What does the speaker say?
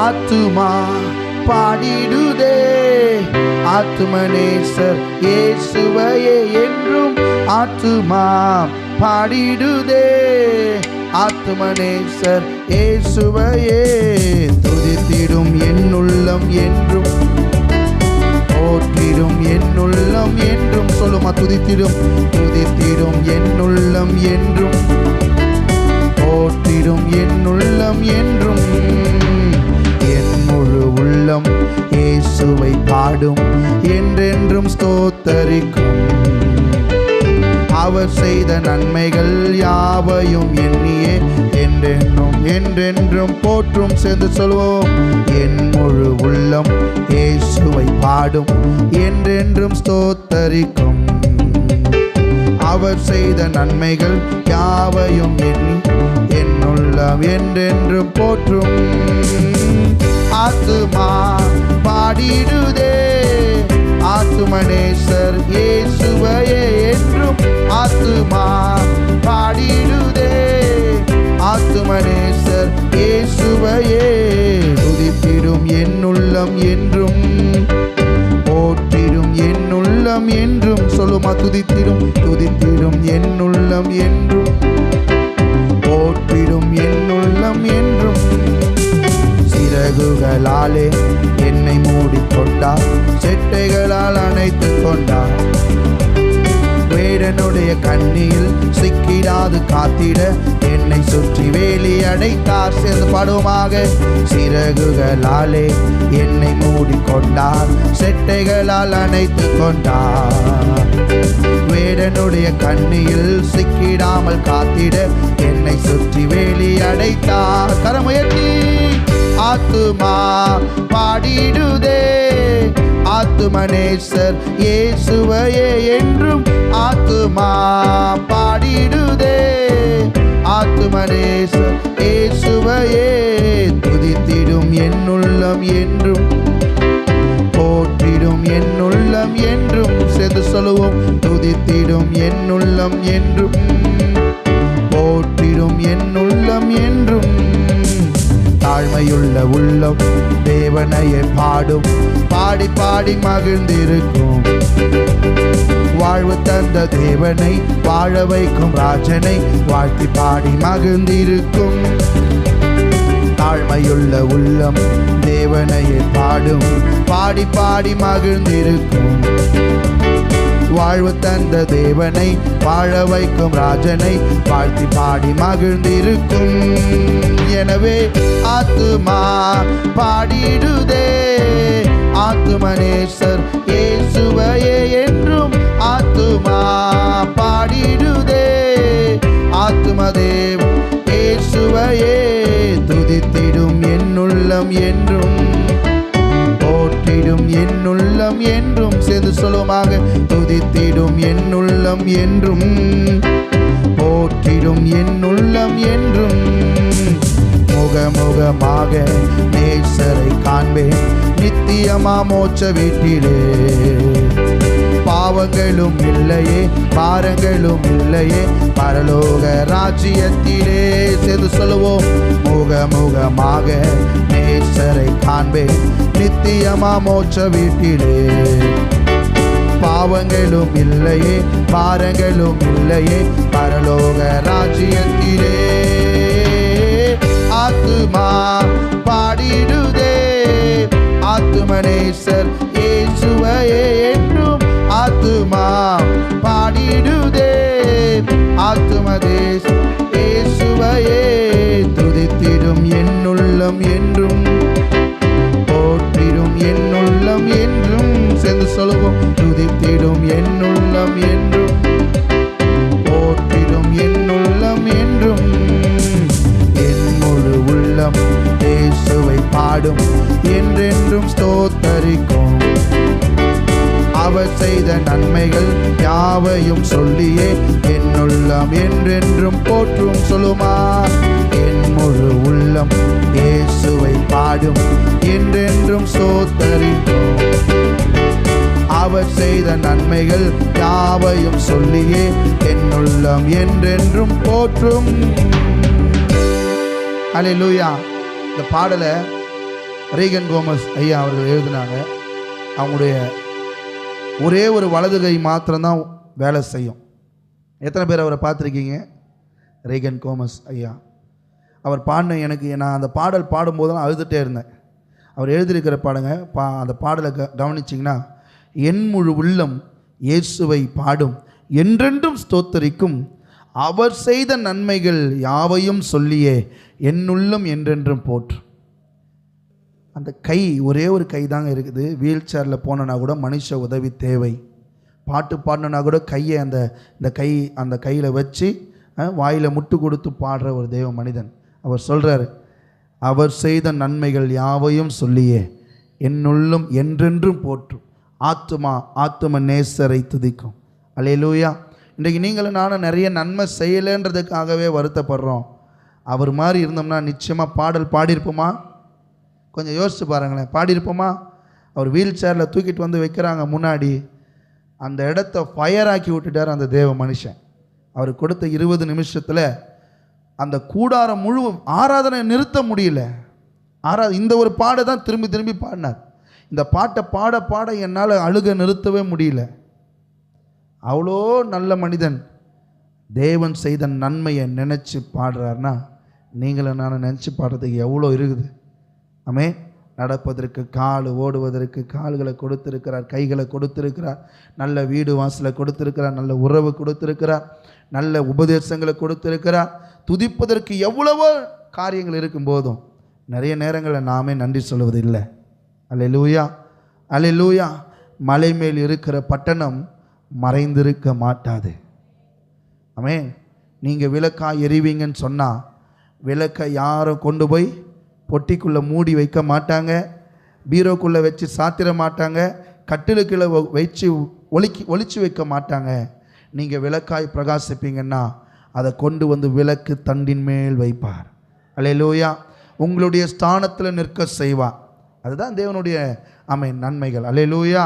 ஆத்துமா பாடிடுதே. ஆத்துமனேசர் இயேசுவையே என்றும் ஆத்துமா பாடிடுதே. ஆத்துமனேசர் இயேசுவையே துதித்திடும் என்னுள்ளம் என்றும் போற்றிடும் என்னுள்ளம் என்றும். சொல்லுமா, துதித்திடும் துதித்திடும் என்னுள்ளம் என்றும் போற்றிடும் என்னுள்ளம் என்றும். என் முழு உள்ளம் இயேசுவை பாடும், என்றென்றும் ஸ்தோத்தரிக்கும். அவர் செய்த நன்மைகள் யாவையும் எண்ணியே என்றென்றும் என்றென்றும் போற்றும். சேர்ந்து சொல்வோம். என் முழு உள்ளம் இயேசுவை பாடும், என்றென்றும் ஸ்தோத்தரிக்கும். அவர் செய்த நன்மைகள் யாவையும் எண்ணி என்னுள்ளம் என்றென்றும் போற்றும். ஆத்துமா பாடிடுதே. ஆத்துமனேசர் இயேசுவையே என்றும் ஆத்துமா பாடிடுதே. ஆத்துமனேசர் இயேசுவையே துதித்திடும் என்னுள்ளம் என்றும் போற்றிடும் என்னுள்ளம் என்றும். சொல்லுமா, துதித்திடும் துதித்திடும் என்னுள்ளம் என்றும் போற்றிடும் என்னுள்ளம் என்றும். சிறகுகளாலே என்னை மூடிக்கொண்டார், செட்டைகளால் அணைத்து கொண்டார். வேடனுடைய கண்ணியில் சிக்கிடாது காத்திட என்னை சுற்றி வேலி அடைத்தார். சேர்ந்து பாடுவோமாக. சிறகுகளாலே என்னை மூடிக்கொண்டார், செட்டைகளால் அணைத்து கொண்டார். வேடனுடைய கண்ணியில் சிக்கிடாமல் காத்திட என்னை சுற்றி வேலி அடைத்தார். கரமுயர்த்தி ஆத்துமா பாடிடுதே. ஆத்துமனேசர் இயேசுவையே என்றும் ஆத்துமா பாடிடுதே. ஆத்துமனேசர் இயேசுவையே துதித்திடும் என்னுள்ளம் என்றும் போற்றிடும் என்னுள்ளம் என்றும். சேர்ந்து சொல்லுவோம். துதித்திடும் என்னுள்ளம் என்றும் போற்றிடும் என்னுள்ளம் என்றும். தாழ்மையுள்ள உள்ளம் தேவனையே பாடும், பாடி பாடி மகிழ்ந்திருக்கும். வாழ்வு தந்த தேவனை வாழ வைக்கும் ராஜனை வாழ்த்தி பாடி மகிழ்ந்திருக்கும். தாழ்மையுள்ள உள்ளம் தேவனையே பாடும், பாடி பாடி மகிழ்ந்திருக்கும். வாழ்வு தந்த தேவனை வாழ வைக்கும் ராஜனை வாழ்த்தி பாடி மகிழ்ந்திருக்கும். எனவே ஆத்துமா பாடிடுதே. ஆத்துமனேசர் இயேசுவையே என்றும் ஆத்துமா பாடிடுதே. ஆத்துமதேவ் இயேசுவையே துதித்திடும் என்னுள்ளம் என்றும் போற்றிடும் என்னுள்ளம் என்றும். சேர்ந்து சொல்லுமாக. துதித்திடும் என்னுள்ளம் என்றும் போற்றிடும் என்னுள்ளம் என்றும். முகமுகமாக நேசரை காண்பேன், நித்தியமா மோட்ச வீட்டிலே. பாவங்களும் இல்லையே, பாரங்களும் இல்லையே, பரலோக ராஜ்யத்திலே. சேர்ந்து சொல்லுவோம். முகமுகமாக நேசரை காண்பேன், நித்தியமா மோட்ச வீட்டிலே. பாவங்களும் இல்லையே, பாரங்களும் இல்லையே, பரலோக ராஜ்யத்திலே. ஆத்துமா பாடிடுதே. ஆத்துமனேசர் இயேசுவையே என்றும் ஆத்துமா பாடிடுதே. ஆத்துமதேஸ் இயேசுவையே துதித்திடும் என்னுள்ளம் என்றும் போற்றிடும் என்னுள்ளம் என்றும். சேர்ந்து சொல்லுவோம். துதித்திடும் என்னுள்ளம் என்றும் போற்றிடும் என்னுள்ளம் என்றும். என் முழு உள்ளம் இயேசுவை பாடும், என்றென்றும் ஸ்தோத்தரிக்கும். அவர் செய்த நன்மைகள் யாவையும் சொல்லியே என்னுள்ளம் என்றென்றும் போற்றும். சொல்லுமா. என் முழு உள்ளம் இயேசுவை பாடும், என்றென்றும் ஸ்தோத்தரிக்கும். அவர் செய்த நன்மைகள் யாவையும் சொல்லியே என்னுள்ளம் என்றென்றும் போற்றும். அல்லேலூயா. இந்த பாடலை ரீகன் கோமஸ் ஐயா அவர்கள் எழுதினாங்க. அவங்களுடைய ஒரே ஒரு வலது கை மாத்திரம்தான் வேலை செய்யும். எத்தனை பேர் அவரை பார்த்துருக்கீங்க? ரீகன் கோமஸ் ஐயா அவர் பாடின, எனக்கு நான் அந்த பாடல் பாடும்போதெல்லாம் அழுதுகிட்டே இருந்தேன். அவர் எழுதியிருக்கிற பாடுங்க, அந்த பாடலை கவனிச்சிங்கன்னா, என் முழு உள்ளம் இயேசுவை பாடும், என்றென்றும் ஸ்தோத்தரிக்கும், அவர் செய்த நன்மைகள் யாவையும் சொல்லியே என்னுள்ளம் என்றென்றும் போற்று. அந்த கை ஒரே ஒரு கை தாங்க இருக்குது. வீல் சேரில் போனோன்னா கூட மனுஷ உதவி தேவை. பாட்டு பாடினா கூட கையை அந்த கையில் வச்சு வாயில் முட்டு கொடுத்து பாடுற ஒரு தெய்வ மனிதன். அவர் சொல்கிறார், அவர் செய்த நன்மைகள் யாவையும் சொல்லியே என்னுள்ளும் என்றென்றும் போற்றும், ஆத்தும நேசரை துதிக்கும். அல்லேலூயா. இன்றைக்கு நீங்களும் நானும் நிறைய நன்மை செய்யலைன்றதுக்காகவே வருத்தப்படுறோம். அவர் மாதிரி இருந்தோம்னா நிச்சயமாக பாடல் பாடியிருப்போமா? கொஞ்சம் யோசிச்சு பாருங்களேன், பாடியிருப்போமா? அவர் வீல் சேரில் தூக்கிட்டு வந்து வைக்கிறாங்க முன்னாடி, அந்த இடத்த ஃபயர் ஆக்கி விட்டுட்டார் அந்த தேவ மனுஷன். அவர் கொடுத்த 20 நிமிஷத்தில் அந்த கூடாரம் முழு ஆராதனை நிறுத்த முடியல. இந்த ஒரு பாடை தான் திரும்பி திரும்பி பாடினார். இந்த பாட்டை பாட பாட என்னால் அழுக நிறுத்தவே முடியல. அவ்வளோ நல்ல மனிதன். தேவன் செய்த நன்மையை நினச்சி பாடுறாருன்னா நீங்களும் நான் நினச்சி பாடுறதுக்கு எவ்வளோ இருக்குது. ஆமே. நடப்பதற்கு கால், ஓடுவதற்கு கால்களை கொடுத்திருக்கிறார், கைகளை கொடுத்திருக்கிறார், நல்ல வீடு வாசலை கொடுத்திருக்கிறார், நல்ல உறவு கொடுத்திருக்கிறார், நல்ல உபதேசங்களை கொடுத்திருக்கிறார். துதிப்பதற்கு எவ்வளவோ காரியங்கள் இருக்கும் போதும் நிறைய நேரங்களில் நாமே நன்றி சொல்வதில்லை. அல்லேலூயா, அல்லேலூயா. மலை மேல் இருக்கிற பட்டணம் மறைந்திருக்க மாட்டாது. ஆமே. நீங்கள் விளக்காய் எறிவீங்கன்னு சொன்னால் விளக்கை யாரும் கொண்டு போய் பொட்டிக்குள்ளே மூடி வைக்க மாட்டாங்க, பீரோக்குள்ளே வச்சு சாத்திர மாட்டாங்க, கட்டிலுக்குள்ளே வச்சு ஒளிச்சு வைக்க மாட்டாங்க. நீங்கள் விளக்காய் பிரகாசிப்பீங்கன்னா அதை கொண்டு வந்து விளக்கு தண்டின் மேல் வைப்பார். அல்லேலூயா. உங்களுடைய ஸ்தானத்தில் நிற்க செய்வார். அதுதான் தேவனுடைய நன்மைகள். அல்லேலூயா.